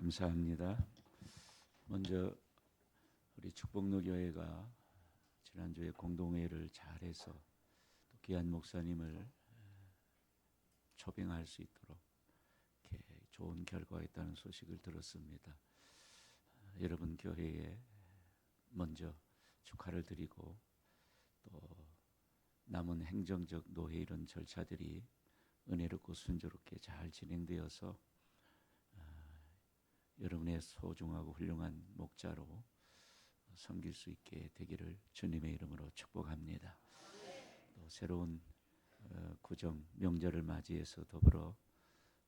감사합니다. 먼저 우리 축복로 교회가 지난주에 공동회의를 잘해서 또 귀한 목사님을 초빙할 수 있도록 이렇게 좋은 결과가 있다는 소식을 들었습니다. 여러분 교회에 먼저 축하를 드리고 또 남은 행정적 노회 이런 절차들이 은혜롭고 순조롭게 잘 진행되어서 여러분의 소중하고 훌륭한 목자로 섬길 수 있게 되기를 주님의 이름으로 축복합니다. 또 새로운 구정 명절을 맞이해서 더불어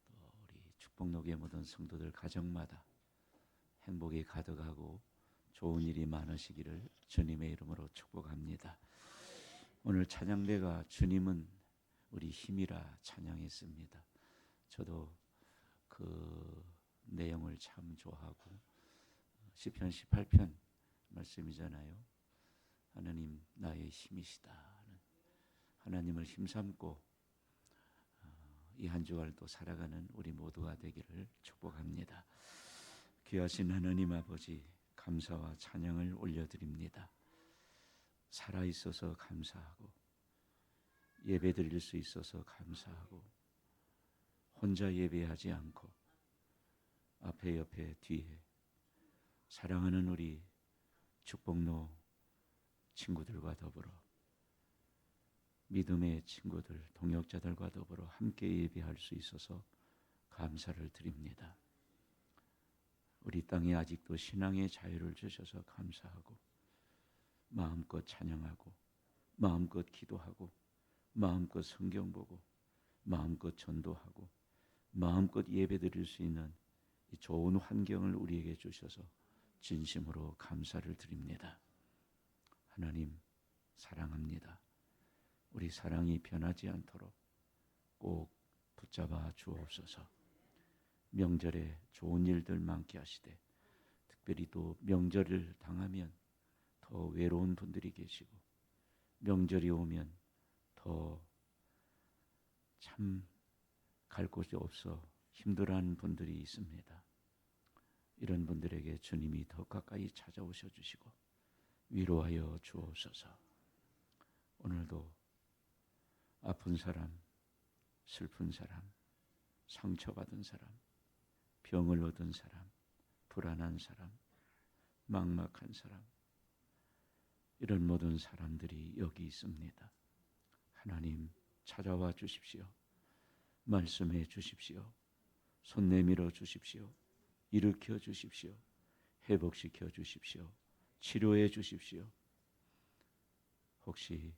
또 우리 축복록의 모든 성도들 가정마다 행복이 가득하고 좋은 일이 많으시기를 주님의 이름으로 축복합니다. 오늘 찬양대가 주님은 우리 힘이라 찬양했습니다. 저도 그 내용을 참 좋아하고 시편 18편 말씀이잖아요. 하나님 나의 힘이시다. 하나님을 힘삼고 이 한 주간도 살아가는 우리 모두가 되기를 축복합니다. 귀하신 하나님 아버지 감사와 찬양을 올려드립니다. 살아있어서 감사하고 예배드릴 수 있어서 감사하고 혼자 예배하지 않고 앞에 옆에 뒤에 사랑하는 우리 축복로 친구들과 더불어 믿음의 친구들 동역자들과 더불어 함께 예배할 수 있어서 감사를 드립니다. 우리 땅에 아직도 신앙의 자유를 주셔서 감사하고 마음껏 찬양하고 마음껏 기도하고 마음껏 성경 보고 마음껏 전도하고 마음껏 예배드릴 수 있는 이 좋은 환경을 우리에게 주셔서 진심으로 감사를 드립니다. 하나님 사랑합니다. 우리 사랑이 변하지 않도록 꼭 붙잡아 주옵소서. 명절에 좋은 일들 많게 하시되 특별히 또 명절을 당하면 더 외로운 분들이 계시고 명절이 오면 더 참 갈 곳이 없어 힘들어하는 분들이 있습니다. 이런 분들에게 주님이 더 가까이 찾아오셔 주시고 위로하여 주옵소서. 오늘도 아픈 사람, 슬픈 사람, 상처받은 사람, 병을 얻은 사람, 불안한 사람, 막막한 사람, 이런 모든 사람들이 여기 있습니다. 하나님 찾아와 주십시오. 말씀해 주십시오. 손 내밀어 주십시오. 일으켜 주십시오. 회복시켜 주십시오. 치료해 주십시오. 혹시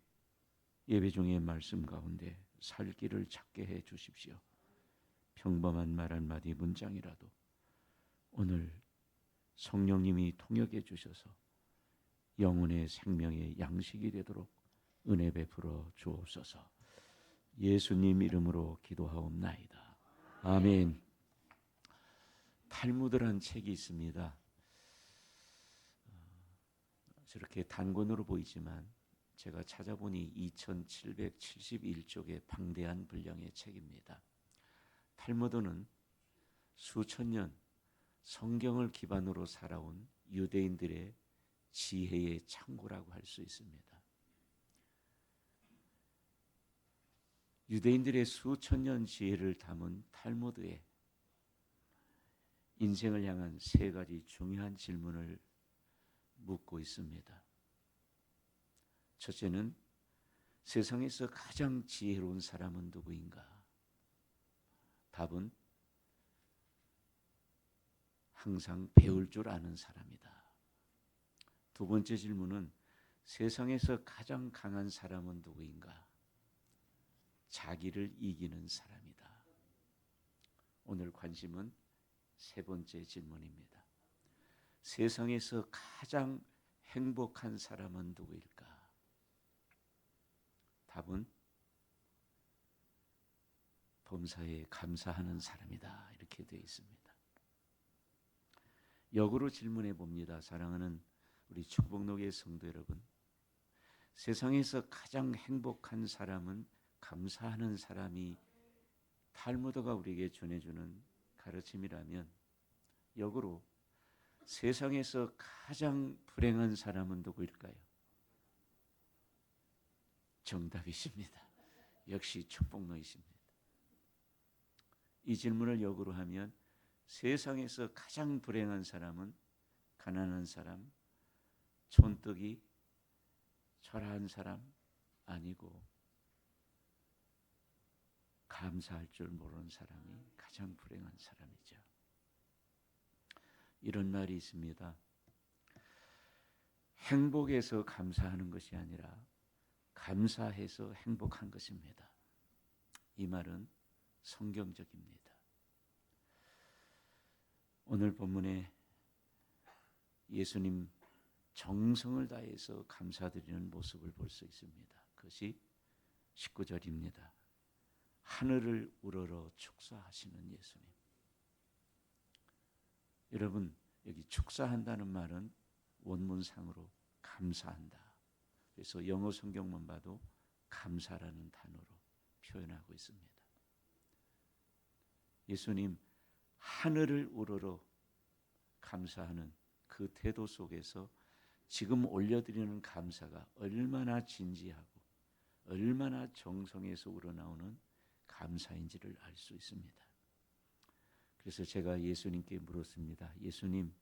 예배 중에 말씀 가운데 살 길을 찾게 해 주십시오. 평범한 말 한마디 문장이라도 오늘 성령님이 통역해 주셔서 영혼의 생명의 양식이 되도록 은혜 베풀어 주옵소서. 예수님 이름으로 기도하옵나이다. 아멘. 탈무드란 책이 있습니다. 저렇게 단권으로 보이지만 제가 찾아보니 2771쪽의 방대한 분량의 책입니다. 탈무드는 수천 년 성경을 기반으로 살아온 유대인들의 지혜의 창고라고 할 수 있습니다. 유대인들의 수천 년 지혜를 담은 탈무드에 인생을 향한 세 가지 중요한 질문을 묻고 있습니다. 첫째는 세상에서 가장 지혜로운 사람은 누구인가? 답은 항상 배울 줄 아는 사람이다. 두 번째 질문은 세상에서 가장 강한 사람은 누구인가? 자기를 이기는 사람이다. 오늘 관심은 세 번째 질문입니다. 세상에서 가장 행복한 사람은 누구일까? 답은 범사에 감사하는 사람이다. 이렇게 되어 있습니다. 역으로 질문해 봅니다. 사랑하는 우리 축복록의 성도 여러분, 세상에서 가장 행복한 사람은 감사하는 사람이 탈무드가 우리에게 전해주는 가르침이라면 역으로 세상에서 가장 불행한 사람은 누구일까요? 정답이십니다. 역시 축복노이십니다. 이 질문을 역으로 하면 세상에서 가장 불행한 사람은 가난한 사람, 촌뜨기, 초라한 사람 아니고 감사할 줄 모르는 사람이 가장 불행한 사람이죠. 이런 말이 있습니다. 행복해서 감사하는 것이 아니라 감사해서 행복한 것입니다. 이 말은 성경적입니다. 오늘 본문에 예수님 정성을 다해서 감사드리는 모습을 볼 수 있습니다. 그것이 19절입니다. 하늘을 우러러 축사하시는 예수님. 여러분, 여기 축사한다는 말은 원문상으로 감사한다. 그래서 영어 성경만 봐도 감사라는 단어로 표현하고 있습니다. 예수님 하늘을 우러러 감사하는 그 태도 속에서 지금 올려드리는 감사가 얼마나 진지하고 얼마나 정성에서 우러나오는 감사인지를 알 수 있습니다. 그래서 제가 예수님께 물었습니다. 예수님,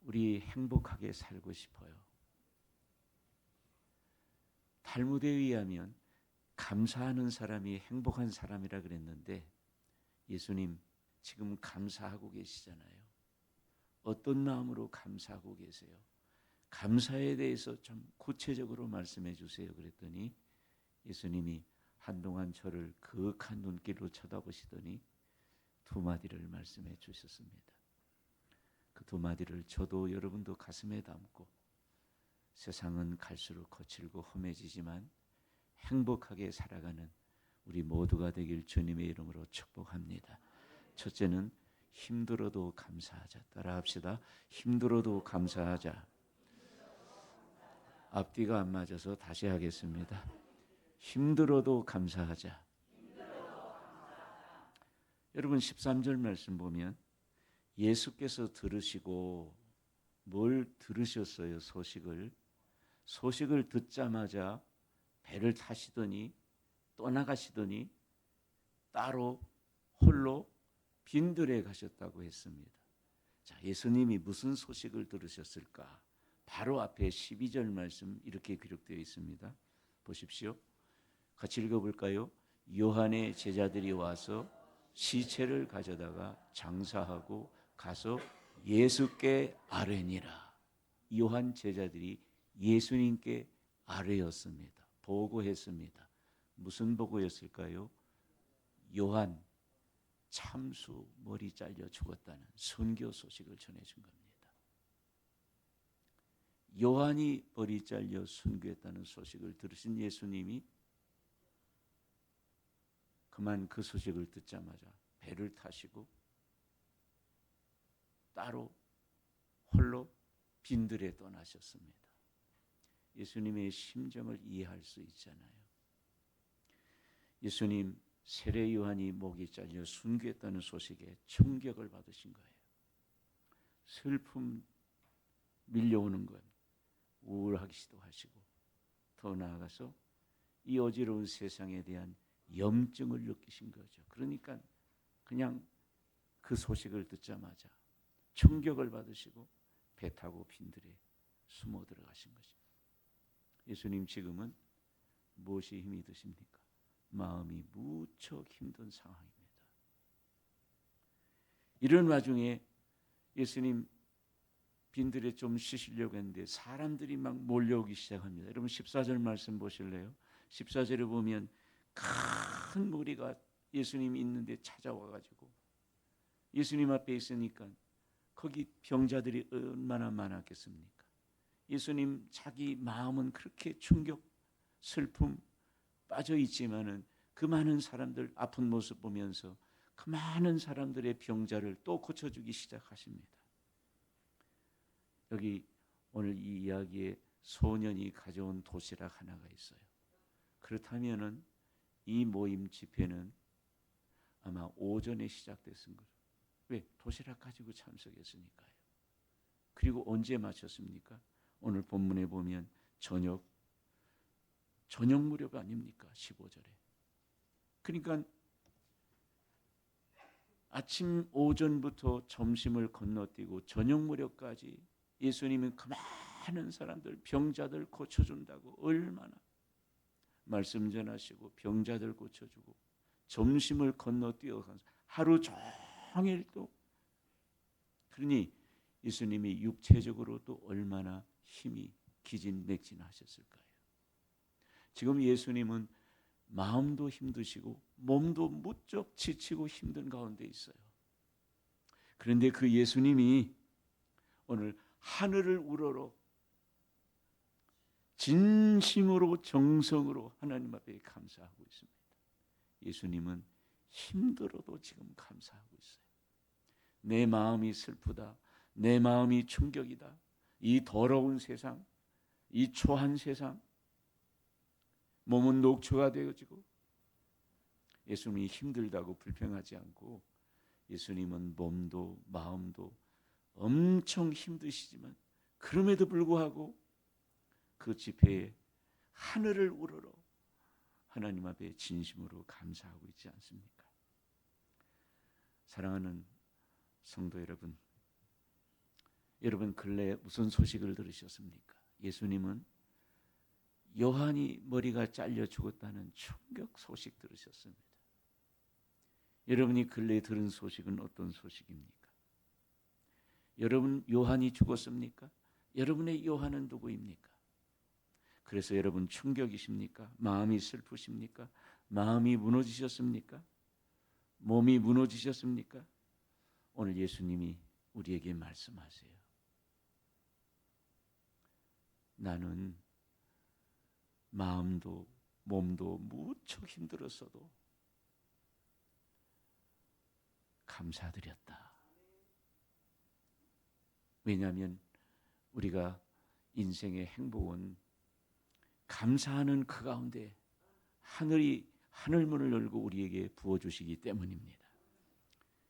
우리 행복하게 살고 싶어요. 탈무드에 의하면 감사하는 사람이 행복한 사람이라 그랬는데 예수님 지금 감사하고 계시잖아요. 어떤 마음으로 감사하고 계세요? 감사에 대해서 좀 구체적으로 말씀해 주세요. 그랬더니 예수님이 한동안 저를 그윽한 눈길로 쳐다보시더니 두 마디를 말씀해 주셨습니다. 그 두 마디를 저도 여러분도 가슴에 담고 세상은 갈수록 거칠고 험해지지만 행복하게 살아가는 우리 모두가 되길 주님의 이름으로 축복합니다. 첫째는 힘들어도 감사하자. 따라합시다. 힘들어도 감사하자. 앞뒤가 안 맞아서 다시 하겠습니다. 힘들어도 감사하자. 여러분 13절 말씀 보면 예수께서 들으시고 뭘 들으셨어요? 소식을 듣자마자 배를 타시더니 떠나가시더니 따로 홀로 빈들에 가셨다고 했습니다. 자, 예수님이 무슨 소식을 들으셨을까? 바로 앞에 12절 말씀 이렇게 기록되어 있습니다. 보십시오. 같이 읽어볼까요? 요한의 제자들이 와서 시체를 가져다가 장사하고 가서 예수께 아뢰니라. 요한 제자들이 예수님께 아뢰었습니다. 보고했습니다. 무슨 보고였을까요? 요한 참수 머리 잘려 죽었다는 순교 소식을 전해준 겁니다. 요한이 머리 잘려 순교했다는 소식을 들으신 예수님이 그만 그 소식을 듣자마자 배를 타시고 따로 홀로 빈들에 떠나셨습니다. 예수님의 심정을 이해할 수 있잖아요. 예수님 세례 요한이 목이 잘려 순교했다는 소식에 충격을 받으신 거예요. 슬픔 밀려오는 것, 우울하기도 하시고 더 나아가서 이 어지러운 세상에 대한 염증을 느끼신 거죠. 그러니까 그냥 그 소식을 듣자마자 충격을 받으시고 배 타고 빈들에 숨어 들어가신 것입니다. 예수님 지금은 무엇이 힘이 드십니까? 마음이 무척 힘든 상황입니다. 이런 와중에 예수님 빈들에 좀 쉬시려고 했는데 사람들이 막 몰려오기 시작합니다. 여러분 14절 말씀 보실래요? 14절에 보면 큰 무리가 예수님이 있는데 찾아와가지고 예수님 앞에 있으니까 거기 병자들이 얼마나 많았겠습니까? 예수님 자기 마음은 그렇게 충격, 슬픔 빠져 있지만은 그 많은 사람들 아픈 모습 보면서 그 많은 사람들의 병자를 또 고쳐주기 시작하십니다. 여기 오늘 이 이야기에 소년이 가져온 도시락 하나가 있어요. 그렇다면은 이 모임 집회는 아마 오전에 시작됐은 거죠. 왜? 도시락 가지고 참석했으니까요. 그리고 언제 마쳤습니까? 오늘 본문에 보면 저녁 무렵 아닙니까? 15절에. 그러니까 아침 오전부터 점심을 건너뛰고 저녁 무렵까지 예수님은 그 많은 사람들, 병자들 고쳐준다고 얼마나 말씀 전하시고 병자들 고쳐주고 점심을 건너뛰어가서 하루 종일 또, 그러니 예수님이 육체적으로도 얼마나 힘이 기진맥진하셨을까요? 지금 예수님은 마음도 힘드시고 몸도 무척 지치고 힘든 가운데 있어요. 그런데 그 예수님이 오늘 하늘을 우러러 진심으로 정성으로 하나님 앞에 감사하고 있습니다. 예수님은 힘들어도 지금 감사하고 있어요. 내 마음이 슬프다, 내 마음이 충격이다, 이 더러운 세상, 이 초한 세상, 몸은 녹초가 되어지고 예수님이 힘들다고 불평하지 않고 예수님은 몸도 마음도 엄청 힘드시지만 그럼에도 불구하고 그 집회에 하늘을 우러러 하나님 앞에 진심으로 감사하고 있지 않습니까? 사랑하는 성도 여러분, 여러분 근래에 무슨 소식을 들으셨습니까? 예수님은 요한이 머리가 잘려 죽었다는 충격 소식 들으셨습니다. 여러분이 근래에 들은 소식은 어떤 소식입니까? 여러분 요한이 죽었습니까? 여러분의 요한은 누구입니까? 그래서 여러분 충격이십니까? 마음이 슬프십니까? 마음이 무너지셨습니까? 몸이 무너지셨습니까? 오늘 예수님이 우리에게 말씀하세요. 나는 마음도 몸도 무척 힘들었어도 감사드렸다. 왜냐하면 우리가 인생의 행복은 감사하는 그 가운데 하늘이 하늘문을 열고 우리에게 부어주시기 때문입니다.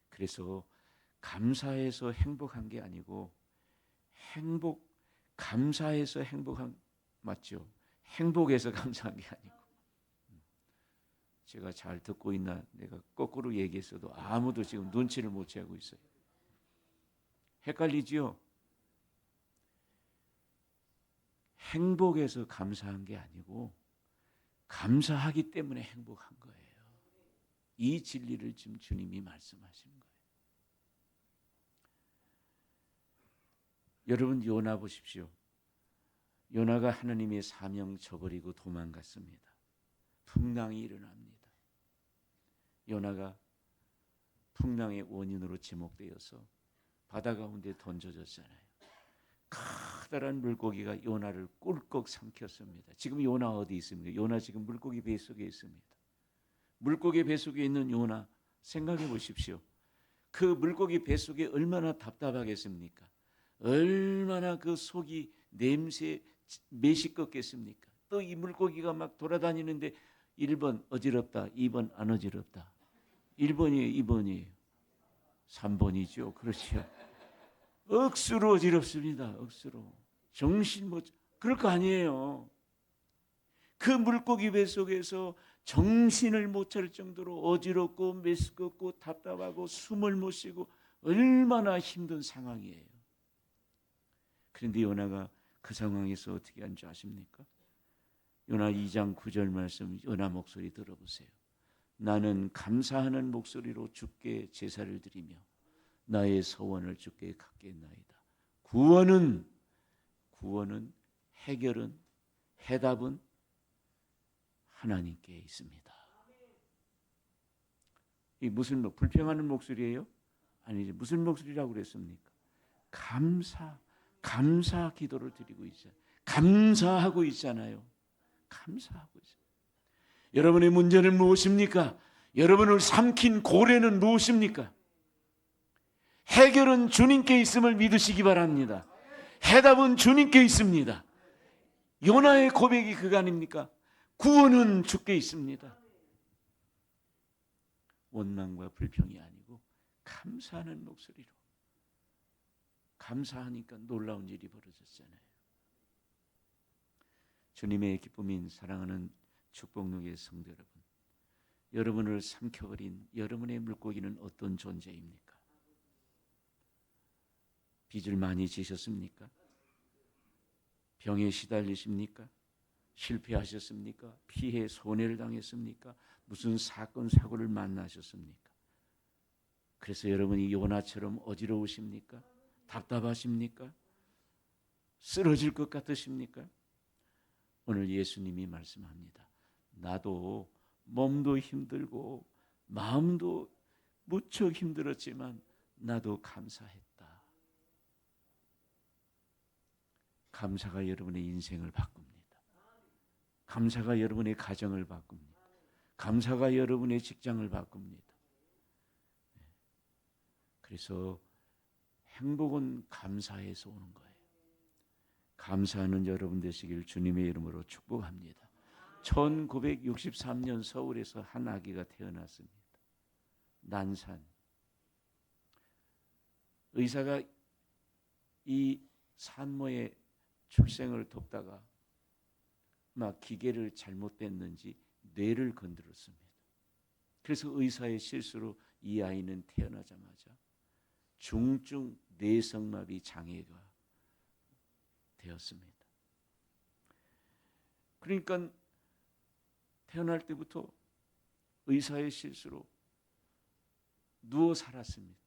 그래서 감사해서 행복한 게 아니고 감사해서 행복한, 맞죠? 행복해서 감사한 게 아니고, 제가 잘 듣고 있나 내가 거꾸로 얘기했어도 아무도 지금 눈치를 못 채고 있어요. 헷갈리지요? 행복해서 감사한 게 아니고 감사하기 때문에 행복한 거예요. 이 진리를 지금 주님이 말씀하시는 거예요. 여러분 요나 보십시오. 요나가 하나님의 사명 저버리고 도망갔습니다. 풍랑이 일어납니다. 요나가 풍랑의 원인으로 지목되어서 바다 가운데 던져졌잖아요. 커다란 물고기가 요나를 꿀꺽 삼켰습니다. 지금 요나 어디 있습니까? 요나 지금 물고기 뱃속에 있습니다. 물고기 뱃속에 있는 요나 생각해 보십시오. 그 물고기 뱃속에 얼마나 답답하겠습니까? 얼마나 그 속이 냄새에 메시껍겠습니까? 또 이 물고기가 막 돌아다니는데 1번 어지럽다, 2번 안 어지럽다. 1번이에요, 2번이에요? 3번이죠. 그렇죠. 억수로 어지럽습니다. 억수로. 정신 못, 그럴 거 아니에요. 그 물고기 뱃속에서 정신을 못 차릴 정도로 어지럽고 메스껍고 답답하고 숨을 못 쉬고 얼마나 힘든 상황이에요. 그런데 요나가 그 상황에서 어떻게 한 줄 아십니까? 요나 2장 9절 말씀, 요나 목소리 들어보세요. 나는 감사하는 목소리로 주께 제사를 드리며 나의 서원을 주께 갖겠나이다. 구원은 해결은, 해답은 하나님께 있습니다. 이 무슨 불평하는 목소리예요? 아니지. 무슨 목소리라고 그랬습니까? 감사 기도를 드리고 있어요. 감사하고 있잖아요. 감사하고 있어요. 여러분의 문제는 무엇입니까? 여러분을 삼킨 고래는 무엇입니까? 해결은 주님께 있음을 믿으시기 바랍니다. 해답은 주님께 있습니다. 요나의 고백이 그거 아닙니까? 구원은 주께 있습니다. 원망과 불평이 아니고 감사하는 목소리로. 감사하니까 놀라운 일이 벌어졌잖아요. 주님의 기쁨인 사랑하는 축복농의 성도 여러분, 여러분을 삼켜버린 여러분의 물고기는 어떤 존재입니까? 빚을 많이 지셨습니까? 병에 시달리십니까? 실패하셨습니까? 피해 손해를 당했습니까? 무슨 사건 사고를 만나셨습니까? 그래서 여러분이 요나처럼 어지러우십니까? 답답하십니까? 쓰러질 것 같으십니까? 오늘 예수님이 말씀합니다. 나도 몸도 힘들고 마음도 무척 힘들었지만 나도 감사했다. 감사가 여러분의 인생을 바꿉니다. 감사가 여러분의 가정을 바꿉니다. 감사가 여러분의 직장을 바꿉니다. 그래서 행복은 감사에서 오는 거예요. 감사하는 여러분 되시길 주님의 이름으로 축복합니다. 1963년 서울에서 한 아기가 태어났습니다. 난산. 의사가 이 산모의 출생을 돕다가 막 기계를 잘못됐는지 뇌를 건드렸습니다. 그래서 의사의 실수로 이 아이는 태어나자마자 중증 뇌성마비 장애가 되었습니다. 그러니까 태어날 때부터 의사의 실수로 누워 살았습니다.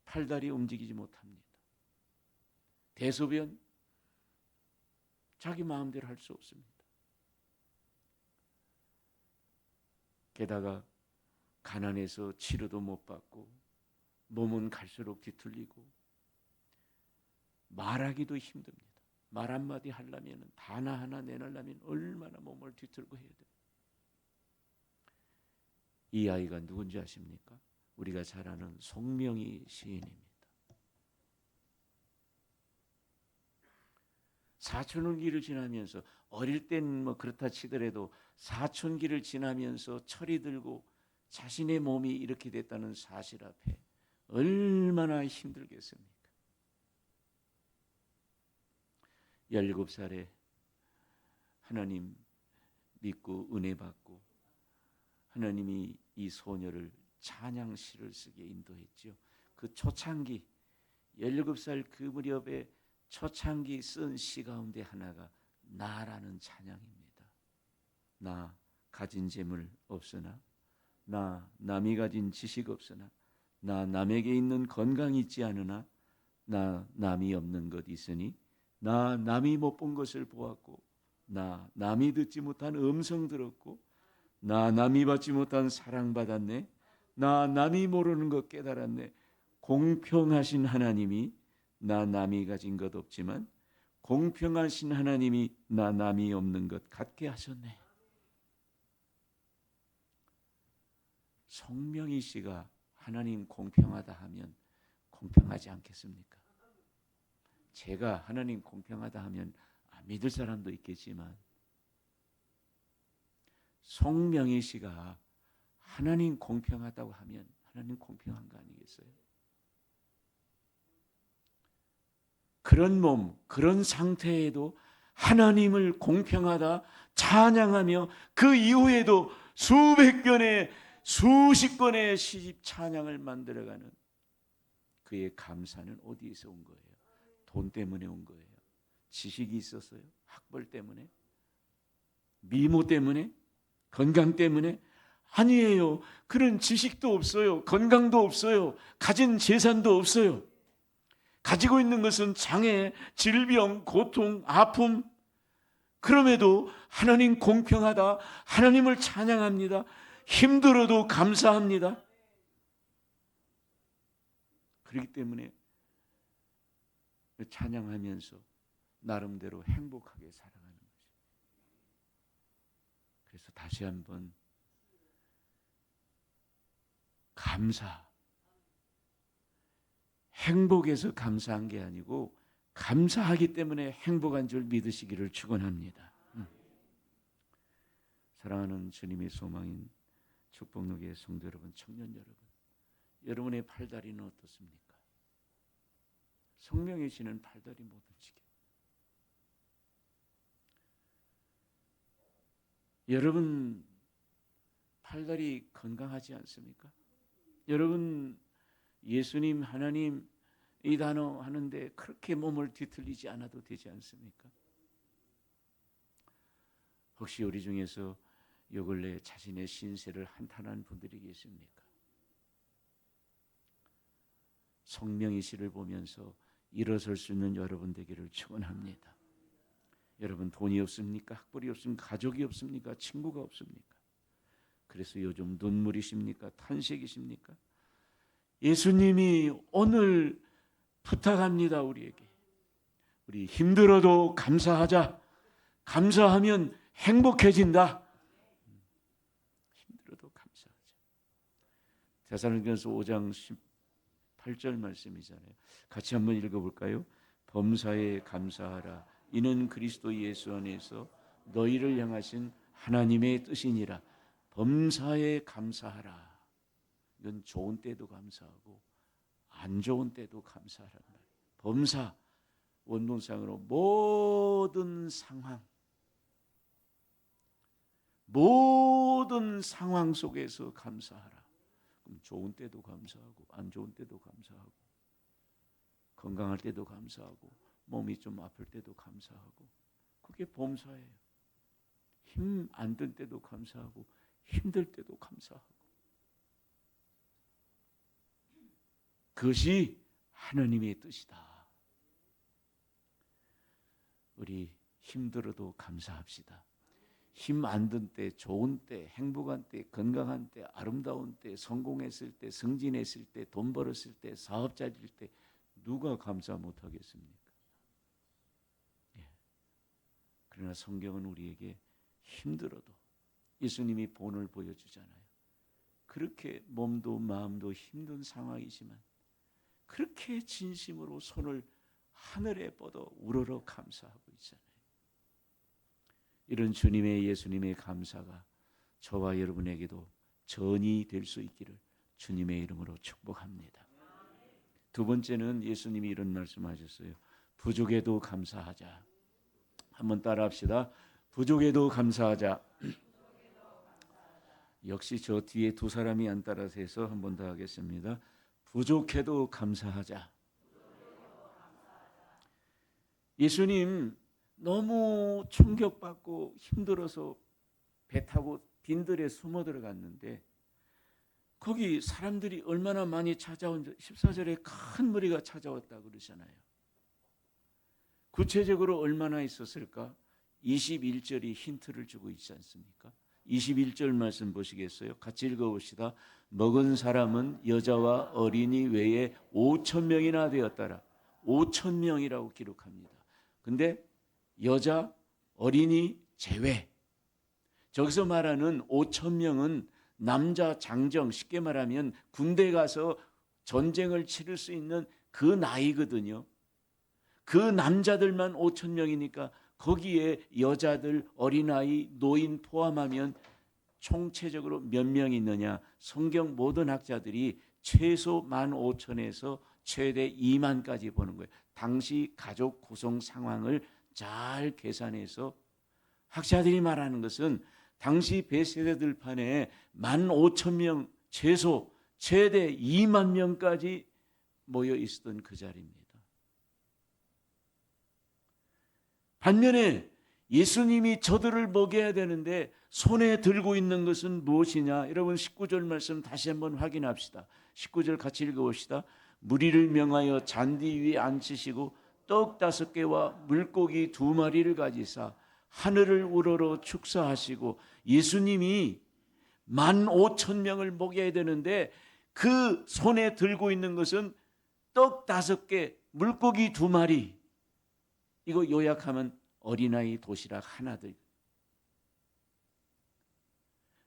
팔다리 움직이지 못합니다. 대소변 자기 마음대로 할 수 없습니다. 게다가 가난해서 치료도 못 받고 몸은 갈수록 뒤틀리고 말하기도 힘듭니다. 말 한마디 하려면 단어 하나 내놓으려면 얼마나 몸을 뒤틀고 해야 돼요. 이 아이가 누군지 아십니까? 우리가 잘 아는 송명희 시인입니다. 사춘기를 지나면서 어릴 땐 뭐 그렇다 치더라도 사춘기를 지나면서 철이 들고 자신의 몸이 이렇게 됐다는 사실 앞에 얼마나 힘들겠습니까? 17살에 하나님 믿고 은혜 받고 하나님이 이 소녀를 찬양시를 쓰게 인도했죠. 그 초창기 17살 그 무렵에 초창기 쓴 시 가운데 하나가 나라는 찬양입니다. 나 가진 재물 없으나 나 남이 가진 지식 없으나 나 남에게 있는 건강 있지 않으나 나 남이 없는 것 있으니 나 남이 못 본 것을 보았고 나 남이 듣지 못한 음성 들었고 나 남이 받지 못한 사랑 받았네. 나 남이 모르는 것 깨달았네. 공평하신 하나님이 나 남이 가진 것 없지만 공평하신 하나님이 나 남이 없는 것 같게 하셨네. 송명희 씨가 하나님 공평하다 하면 공평하지 않겠습니까? 제가 하나님 공평하다 하면 믿을 사람도 있겠지만 송명희 씨가 하나님 공평하다고 하면 하나님 공평한 거 아니겠어요? 그런 몸, 그런 상태에도 하나님을 공평하다 찬양하며 그 이후에도 수백 번의 수십 번의 시집 찬양을 만들어가는 그의 감사는 어디에서 온 거예요? 돈 때문에 온 거예요? 지식이 있었어요? 학벌 때문에? 미모 때문에? 건강 때문에? 아니에요. 그런 지식도 없어요. 건강도 없어요. 가진 재산도 없어요. 가지고 있는 것은 장애, 질병, 고통, 아픔. 그럼에도 하나님 공평하다. 하나님을 찬양합니다. 힘들어도 감사합니다. 그렇기 때문에 찬양하면서 나름대로 행복하게 살아가는 것이. 그래서 다시 한번 감사. 행복해서 감사한 게 아니고 감사하기 때문에 행복한 줄 믿으시기를 축원합니다. 사랑하는 주님의 소망인 축복록의 성도 여러분, 청년 여러분, 여러분의 팔다리는 어떻습니까? 성령의 신은 팔다리 못 움직여요. 여러분 팔다리 건강하지 않습니까? 여러분 예수님, 하나님 이 단어 하는데 그렇게 몸을 뒤틀리지 않아도 되지 않습니까? 혹시 우리 중에서 요 근래 자신의 신세를 한탄한 분들이 계십니까? 성령의 시를 보면서 일어설 수 있는 여러분 되기를 축원합니다. 여러분 돈이 없습니까? 학벌이 없습니까? 가족이 없습니까? 친구가 없습니까? 그래서 요즘 눈물이십니까? 탄식이십니까? 예수님이 오늘 부탁합니다. 우리에게. 우리 힘들어도 감사하자. 감사하면 행복해진다. 힘들어도 감사하자. 데살로니가서 5장 18절 말씀이잖아요. 같이 한번 읽어볼까요? 범사에 감사하라. 이는 그리스도 예수 안에서 너희를 향하신 하나님의 뜻이니라. 범사에 감사하라. 이건 좋은 때도 감사하고 안 좋은 때도 감사하란 말이에요. 범사, 원문상으로 모든 상황 속에서 감사하라. 그럼 좋은 때도 감사하고 안 좋은 때도 감사하고 건강할 때도 감사하고 몸이 좀 아플 때도 감사하고 그게 범사예요. 힘 안 든 때도 감사하고 힘들 때도 감사하고 그것이 하나님의 뜻이다. 우리 힘들어도 감사합시다. 힘 안 든 때, 좋은 때, 행복한 때, 건강한 때, 아름다운 때, 성공했을 때, 승진했을 때, 돈 벌었을 때, 사업 잘 될 때 누가 감사 못하겠습니까? 예. 그러나 성경은 우리에게 힘들어도 예수님이 본을 보여주잖아요. 그렇게 몸도 마음도 힘든 상황이지만 그렇게 진심으로 손을 하늘에 뻗어 우러러 감사하고 있잖아요. 이런 주님의 예수님의 감사가 저와 여러분에게도 전이 될 수 있기를 주님의 이름으로 축복합니다. 두 번째는 예수님이 이런 말씀하셨어요. 부족에도 감사하자. 한번 따라합시다. 부족에도 감사하자. 역시 저 뒤에 두 사람이 안 따라서 해서 한 번 더 하겠습니다. 부족해도 감사하자. 예수님 너무 충격받고 힘들어서 배 타고 빈들에 숨어 들어갔는데 거기 사람들이 얼마나 많이 찾아온 14절에 큰 무리가 찾아왔다 그러잖아요. 구체적으로 얼마나 있었을까? 21절이 힌트를 주고 있지 않습니까? 21절 말씀 보시겠어요? 같이 읽어봅시다. 먹은 사람은 여자와 어린이 외에 5,000명이나 되었더라. 5,000명이라고 기록합니다. 근데 여자, 어린이 제외. 저기서 말하는 5,000명은 남자 장정, 쉽게 말하면 군대 가서 전쟁을 치를 수 있는 그 나이거든요. 그 남자들만 5,000명이니까 거기에 여자들, 어린아이, 노인 포함하면 총체적으로 몇 명 있느냐? 성경 모든 학자들이 최소 15,000에서 최대 2만까지 보는 거예요. 당시 가족 구성 상황을 잘 계산해서 학자들이 말하는 것은 당시 베세다 들판에 15,000명 최소 최대 2만 명까지 모여 있었던 그 자리입니다. 반면에 예수님이 저들을 먹여야 되는데 손에 들고 있는 것은 무엇이냐? 여러분 19절 말씀 다시 한번 확인합시다. 19절 같이 읽어봅시다. 무리를 명하여 잔디 위에 앉히시고 떡 5개와 물고기 2마리를 가지사 하늘을 우러러 축사하시고 예수님이 15,000명을 먹여야 되는데 그 손에 들고 있는 것은 떡 5개, 물고기 2마리. 이거 요약하면 어린아이 도시락 하나들.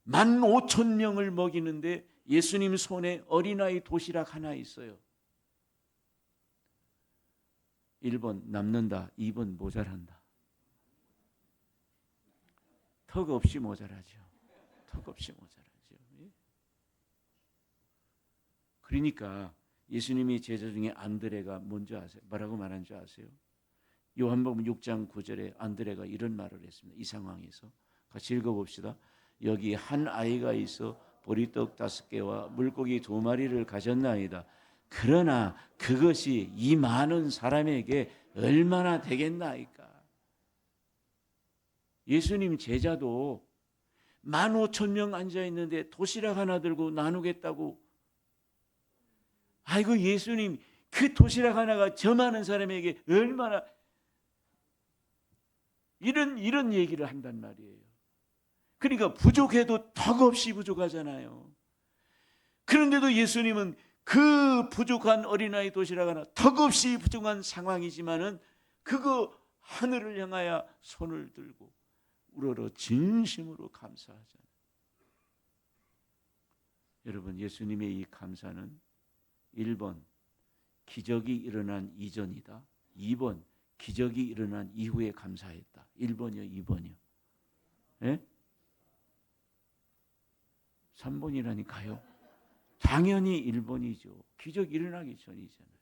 15,000명을 먹이는데 예수님 손에 어린아이 도시락 하나 있어요. 1번 남는다, 2번 모자란다. 턱 없이 모자라죠. 턱 없이 모자라죠. 그러니까 예수님이 제자 중에 안드레가 뭔지 아세요? 뭐라고 말한 줄 아세요? 요한복음 6장 9절에 안드레가 이런 말을 했습니다. 이 상황에서 같이 읽어봅시다. 여기 한 아이가 있어 보리떡 5개와 물고기 2마리를 가졌나이다. 그러나 그것이 이 많은 사람에게 얼마나 되겠나이까. 예수님 제자도 15,000명 앉아있는데 도시락 하나 들고 나누겠다고. 아이고, 예수님, 그 도시락 하나가 저 많은 사람에게 얼마나, 이런 얘기를 한단 말이에요. 그러니까 부족해도 턱없이 부족하잖아요. 그런데도 예수님은 그 부족한 어린아이 도시락 하나, 턱없이 부족한 상황이지만은 그거 하늘을 향하여 손을 들고 우러러 진심으로 감사하잖아요. 여러분, 예수님의 이 감사는 1번 기적이 일어난 이전이다. 2번 기적이 일어난 이후에 감사했다. 1번이요, 2번이요. 예? 3번이라니까요. 당연히 1번이죠. 기적이 일어나기 전이잖아요.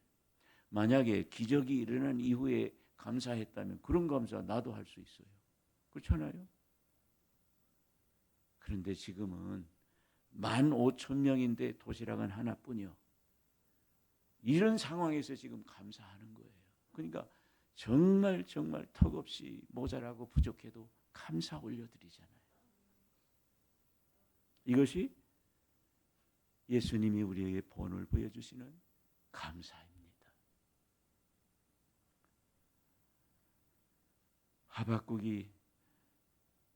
만약에 기적이 일어난 이후에 감사했다면 그런 감사 나도 할 수 있어요. 그렇잖아요. 그런데 지금은 15,000명인데 도시락은 하나뿐이요. 이런 상황에서 지금 감사하는 거예요. 그러니까 정말 턱없이 모자라고 부족해도 감사 올려드리잖아요. 이것이 예수님이 우리에게 본을 보여주시는 감사입니다. 하박국이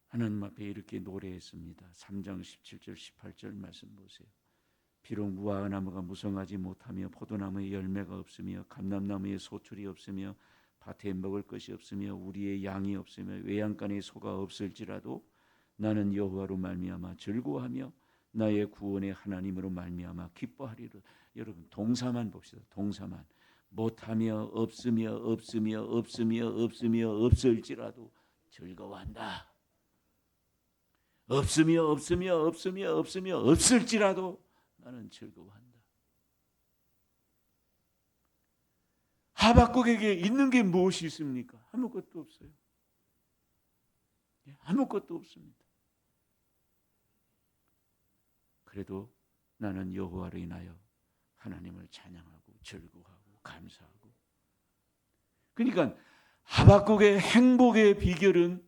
하나님 앞에 이렇게 노래했습니다. 3장 17절 18절 말씀 보세요. 비록 무화과나무가 무성하지 못하며 포도나무에 열매가 없으며 감람나무에 소출이 없으며 밭에 먹을 것이 없으며 우리의 양이 없으며 외양간에 소가 없을지라도 나는 여호와로 말미암아 즐거워하며 나의 구원의 하나님으로 말미암아 기뻐하리라. 여러분, 동사만 봅시다. 동사만. 못하며 없으며 없을지라도 즐거워한다. 없을지라도 나는 즐거워한다. 하박국에게 있는 게 무엇이 있습니까? 아무것도 없어요. 아무것도 없습니다. 그래도 나는 여호와로 인하여 하나님을 찬양하고 즐거워하고 감사하고. 그러니까 하박국의 행복의 비결은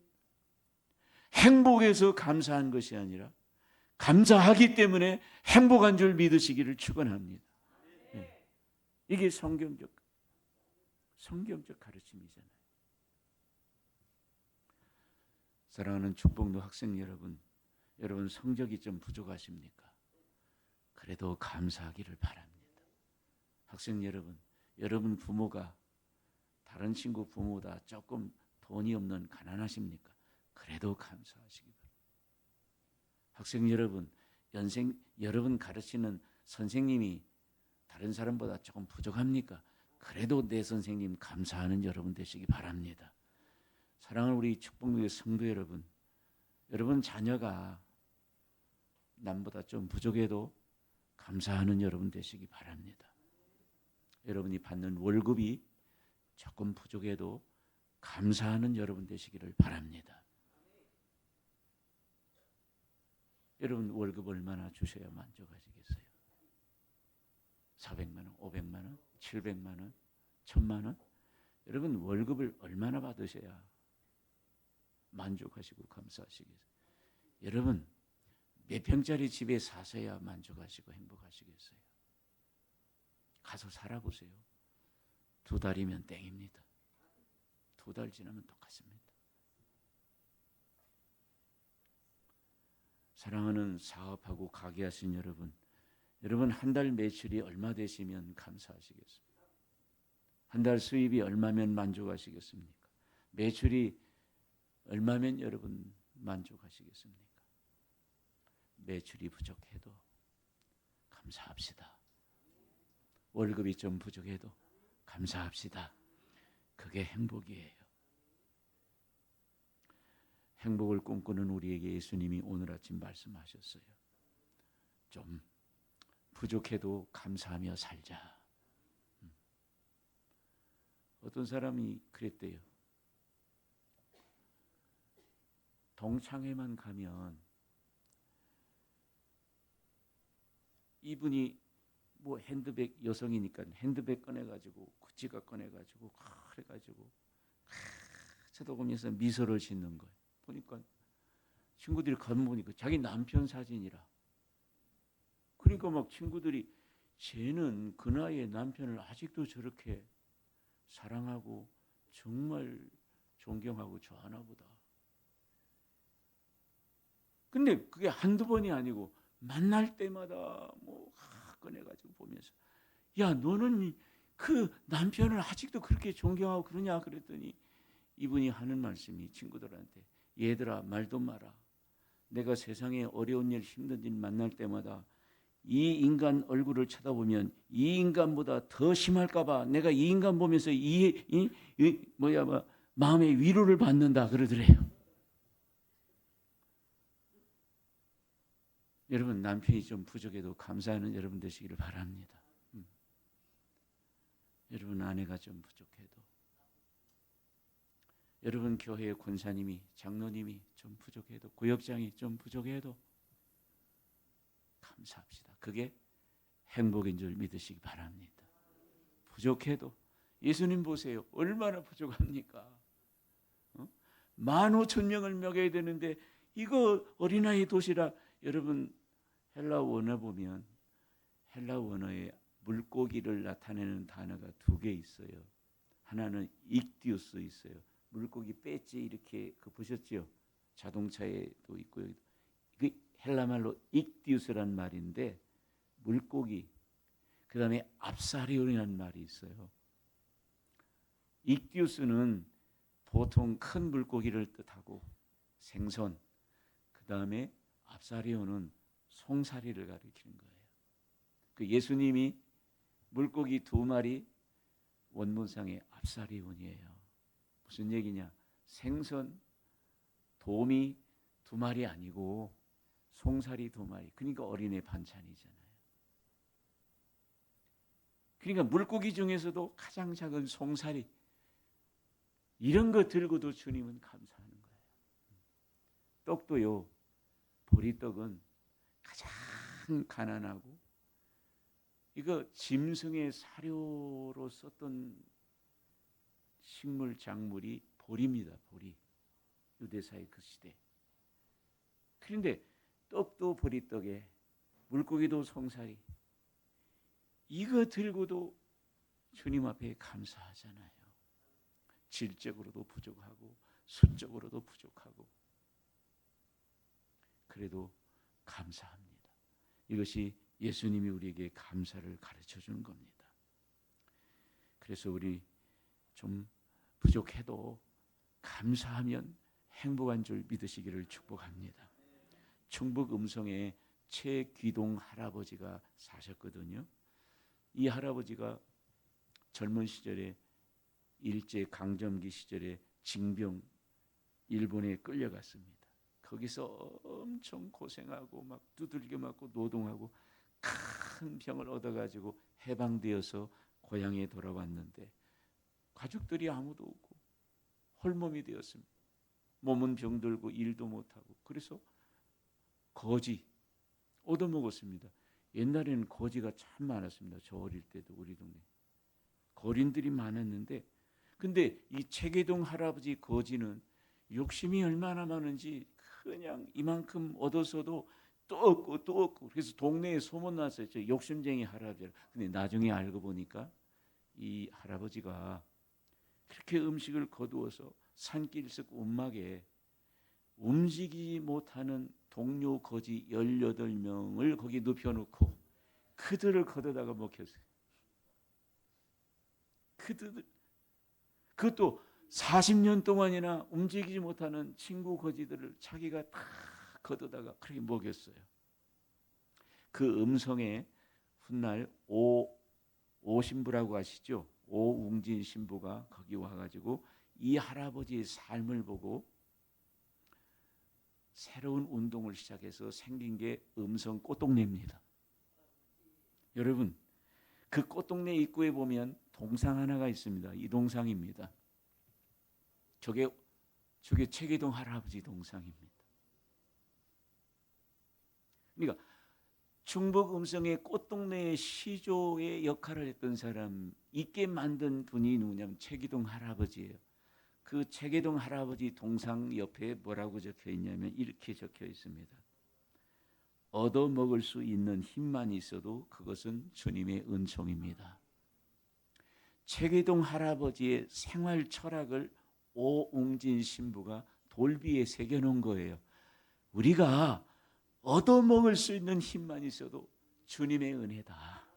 행복해서 감사한 것이 아니라 감사하기 때문에 행복한 줄 믿으시기를 축원합니다. 이게 성경적 가르침이잖아요. 사랑하는 축복로 학생 여러분, 여러분 성적이 좀 부족하십니까? 그래도 감사하기를 바랍니다. 학생 여러분, 여러분 부모가 다른 친구 부모보다 조금 돈이 없는 가난하십니까? 그래도 감사하시기 바랍니다. 학생 여러분, 여러분 가르치는 선생님이 다른 사람보다 조금 부족합니까? 그래도 내 선생님 감사하는 여러분 되시기 바랍니다. 사랑하는 우리 축복로의 성도 여러분, 여러분 자녀가 남보다 좀 부족해도 감사하는 여러분 되시기 바랍니다. 여러분이 받는 월급이 조금 부족해도 감사하는 여러분 되시기를 바랍니다. 여러분 월급 얼마나 주셔야 만족하시겠어요? 400만 원, 500만 원, 700만 원, 1000만 원? 여러분 월급을 얼마나 받으셔야 만족하시고 감사하시겠어요? 여러분 몇 평짜리 집에 사셔야 만족하시고 행복하시겠어요? 가서 살아보세요. 2달이면 땡입니다. 2달 지나면 똑같습니다. 사랑하는 사업하고 가게하신 여러분, 여러분 한 달 매출이 얼마 되시면 감사하시겠습니까? 한 달 수입이 얼마면 만족하시겠습니까? 매출이 얼마면 여러분 만족하시겠습니까? 매출이 부족해도 감사합시다. 월급이 좀 부족해도 감사합시다. 그게 행복이에요. 행복을 꿈꾸는 우리에게 예수님이 오늘 아침 말씀하셨어요. 좀 부족해도 감사하며 살자. 어떤 사람이 그랬대요. 동창회만 가면 이분이 뭐 핸드백, 여성이니까 핸드백 꺼내가지고 구찌가 꺼내가지고 그래가지고 쳐다보면서 미소를 짓는 거예요. 보니까 친구들이 가면 보니까 자기 남편 사진이라. 그러니까 막 친구들이 쟤는 그 나이에 남편을 아직도 저렇게 사랑하고 정말 존경하고 좋아하나 보다. 근데 그게 한두 번이 아니고 만날 때마다 뭐 꺼내가지고 보면서 야 너는 그 남편을 아직도 그렇게 존경하고 그러냐 그랬더니 이분이 하는 말씀이 친구들한테 얘들아 말도 마라. 내가 세상에 어려운 일 힘든 일 만날 때마다 이 인간 얼굴을 쳐다보면 이 인간보다 더 심할까 봐 내가 이 인간 보면서 마음의 위로를 받는다 그러더래요. 여러분 남편이 좀 부족해도 감사하는 여러분 되시기를 바랍니다. 여러분 아내가 좀 부족해도, 여러분 교회의 권사님이 장로님이 좀 부족해도, 구역장이 좀 부족해도 감사합시다. 그게 행복인 줄 믿으시기 바랍니다. 부족해도 예수님 보세요. 얼마나 부족합니까? 15,000명을 먹여야 되는데 이거 어린아이 도시락. 여러분 헬라 원어 보면 헬라 원어에 물고기를 나타내는 단어가 2개 있어요. 하나는 익디우스 있어요. 물고기 배지 이렇게 보셨죠? 자동차에도 있고요. 그 헬라 말로 익디우스란 말인데 물고기. 그다음에 압사리온이라는 말이 있어요. 익디우스는 보통 큰 물고기를 뜻하고 생선. 그다음에 압사리온은 송사리를 가리키는 거예요. 그 예수님이 물고기 2마리 원문상에 압사리온이에요. 무슨 얘기냐? 생선, 도미 2마리 아니고 송사리 2마리. 그러니까 어린애 반찬이잖아요. 그러니까 물고기 중에서도 가장 작은 송사리, 이런 거 들고도 주님은 감사하는 거예요. 떡도요, 보리떡은 가장 가난하고 이거 짐승의 사료로 썼던 식물 작물이 보리입니다. 보리. 유대사의 그 시대. 그런데 떡도 보리떡에 물고기도 송사리, 이거 들고도 주님 앞에 감사하잖아요. 질적으로도 부족하고 수적으로도 부족하고 그래도 감사합니다. 이것이 예수님이 우리에게 감사를 가르쳐 주는 겁니다. 그래서 우리 좀 부족해도 감사하면 행복한 줄 믿으시기를 축복합니다. 충북 음성에 최귀동 할아버지가 사셨거든요. 이 할아버지가 젊은 시절에 일제 강점기 시절에 징병 일본에 끌려갔습니다. 거기서 엄청 고생하고 막 두들겨 맞고 노동하고 큰 병을 얻어가지고 해방되어서 고향에 돌아왔는데 가족들이 아무도 없고 홀몸이 되었습니다. 몸은 병들고 일도 못하고 그래서 거지 얻어먹었습니다. 옛날에는 거지가 참 많았습니다. 저 어릴 때도 우리 동네 거린들이 많았는데 근데 이 최계동 할아버지 거지는 욕심이 얼마나 많은지 그냥 이만큼 얻어서도 또 얻고 또 얻고 그래서 동네에 소문났어요. 저 욕심쟁이 할아버지. 근데 나중에 알고 보니까 이 할아버지가 그렇게 음식을 거두어서 산길석 움막에 움직이지 못하는 동료 거지 18명을 거기 눕혀놓고 그들을 걷어다가 먹혔어요. 그것도 40년 동안이나 움직이지 못하는 친구 거지들을 자기가 다 걷어다가 그렇게 먹였어요. 그 음성에 훗날 오 신부라고 아시죠? 오웅진 신부가 거기 와가지고 이 할아버지의 삶을 보고 새로운 운동을 시작해서 생긴 게 음성 꽃동네입니다. 여러분, 그 꽃동네 입구에 보면 동상 하나가 있습니다. 이 동상입니다. 저게 최계동 할아버지 동상입니다. 그러니까 충북 음성의 꽃동네의 시조의 역할을 했던 사람, 있게 만든 분이 누구냐면 최계동 할아버지예요. 그 최계동 할아버지 동상 옆에 뭐라고 적혀 있냐면 이렇게 적혀 있습니다. 얻어먹을 수 있는 힘만 있어도 그것은 주님의 은총입니다. 최계동 할아버지의 생활 철학을 오웅진 신부가 돌비에 새겨놓은 거예요. 우리가 얻어먹을 수 있는 힘만 있어도 주님의 은혜다.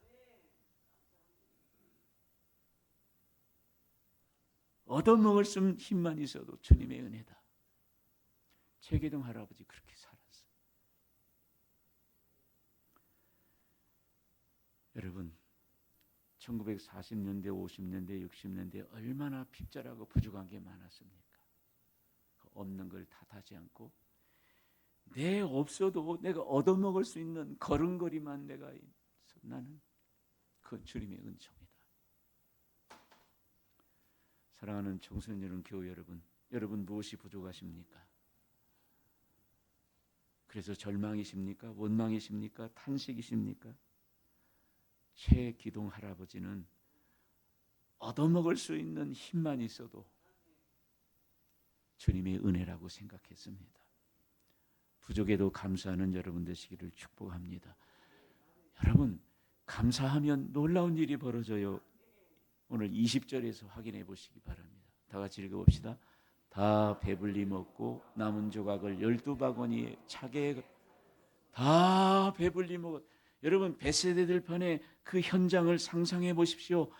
얻어먹을 수 있는 힘만 있어도 주님의 은혜다. 최계동 할아버지 그렇게 살았어요. 여러분, 1940년대, 50년대, 60년대 얼마나 핍절하고 부족한 게 많았습니까? 없는 걸 탓하지 않고 내 없어도 내가 얻어먹을 수 있는 걸음걸이만 내가 나는 그건 주님의 은총이다. 사랑하는 청소년 여러분, 교우 여러분 무엇이 부족하십니까? 그래서 절망이십니까? 원망이십니까? 탄식이십니까? 최기동 할아버지는 얻어먹을 수 있는 힘만 있어도 주님의 은혜라고 생각했습니다. 부족에도 감사하는 여러분 되시기를 축복합니다. 여러분, 감사하면 놀라운 일이 벌어져요. 오늘 20절에서 확인해 보시기 바랍니다. 다 같이 읽어봅시다. 다 배불리 먹고 남은 조각을 12바구니에 차게 다 배불리 먹었. 여러분, 베세대들 편의 그 현장을 상상해 보십시오.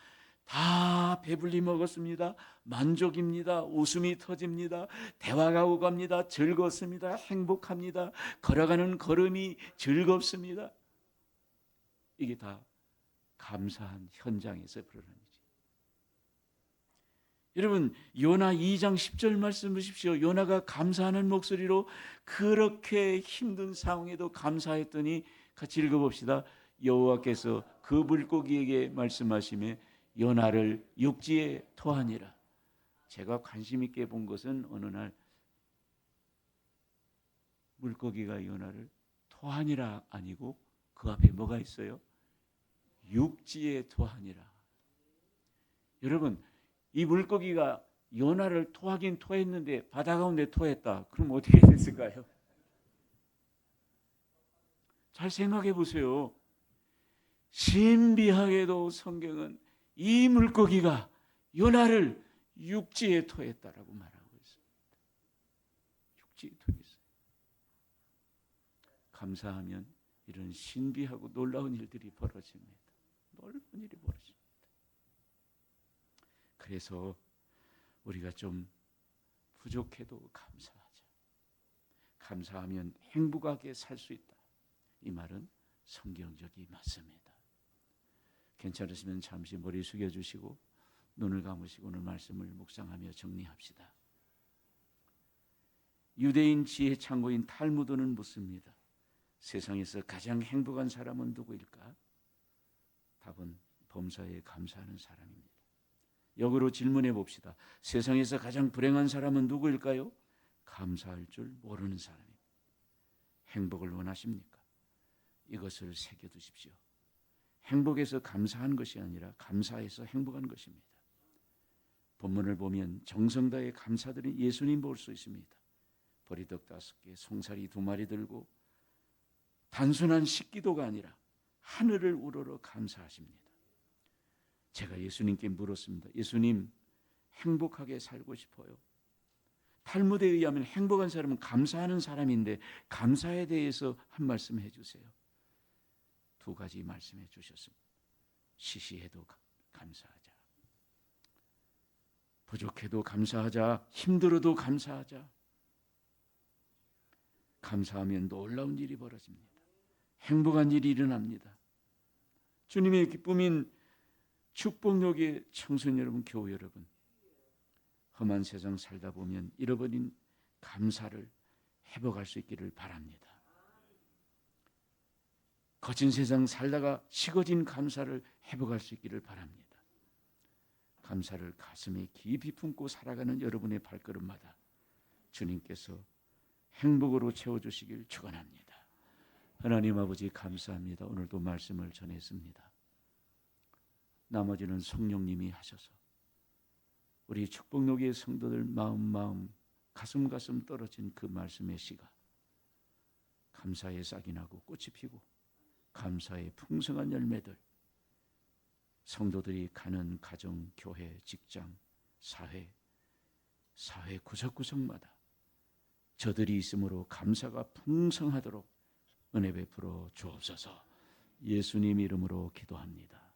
다 배불리 먹었습니다. 만족입니다. 웃음이 터집니다. 대화가 오갑니다. 즐겁습니다. 행복합니다. 걸어가는 걸음이 즐겁습니다. 이게 다 감사한 현장에서 벌어진 일이죠. 여러분, 요나 2장 10절 말씀 보십시오. 요나가 감사하는 목소리로 그렇게 힘든 상황에도 감사했더니 같이 읽어봅시다. 여호와께서 그 물고기에게 말씀하시며 요나를 육지에 토하니라. 제가 관심 있게 본 것은 어느 날 물고기가 요나를 토하니라 아니고 그 앞에 뭐가 있어요? 육지에 토하니라. 여러분, 이 물고기가 요나를 토하긴 토했는데 바다 가운데 토했다. 그럼 어떻게 됐을까요? 잘 생각해 보세요. 신비하게도 성경은 이 물고기가 요나를 육지에 토했다라고 말하고 있습니다. 육지에 토했어요. 감사하면 이런 신비하고 놀라운 일들이 벌어집니다. 놀라운 일이 벌어집니다. 그래서 우리가 좀 부족해도 감사하자. 감사하면 행복하게 살 수 있다. 이 말은 성경적이 맞습니다. 괜찮으시면 잠시 머리 숙여주시고 눈을 감으시고 오늘 말씀을 묵상하며 정리합시다. 유대인 지혜 창고인 탈무드는 묻습니다. 세상에서 가장 행복한 사람은 누구일까? 답은 범사에 감사하는 사람입니다. 역으로 질문해 봅시다. 세상에서 가장 불행한 사람은 누구일까요? 감사할 줄 모르는 사람입니다. 행복을 원하십니까? 이것을 새겨두십시오. 행복해서 감사한 것이 아니라 감사해서 행복한 것입니다. 본문을 보면 정성 다해 감사드린 예수님 볼 수 있습니다. 보리떡 5개, 송사리 2마리 들고 단순한 식기도가 아니라 하늘을 우러러 감사하십니다. 제가 예수님께 물었습니다. 예수님, 행복하게 살고 싶어요. 탈무드에 의하면 행복한 사람은 감사하는 사람인데 감사에 대해서 한 말씀 해주세요. 2가지 말씀해 주셨습니다. 시시해도 감사하자. 부족해도 감사하자. 힘들어도 감사하자. 감사하면 놀라운 일이 벌어집니다. 행복한 일이 일어납니다. 주님의 기쁨인 축복역의 청소년 여러분, 교우 여러분, 험한 세상 살다 보면 잃어버린 감사를 회복할 수 있기를 바랍니다. 거친 세상 살다가 식어진 감사를 회복할 수 있기를 바랍니다. 감사를 가슴에 깊이 품고 살아가는 여러분의 발걸음마다 주님께서 행복으로 채워주시길 축원합니다. 하나님 아버지 감사합니다. 오늘도 말씀을 전했습니다. 나머지는 성령님이 하셔서 우리 축복록의 성도들 마음 가슴 떨어진 그 말씀의 씨가 감사의 싹이 나고 꽃이 피고 감사의 풍성한 열매들, 성도들이 가는 가정, 교회, 직장, 사회 구석구석마다 저들이 있으므로 감사가 풍성하도록 은혜 베풀어 주옵소서. 예수님 이름으로 기도합니다.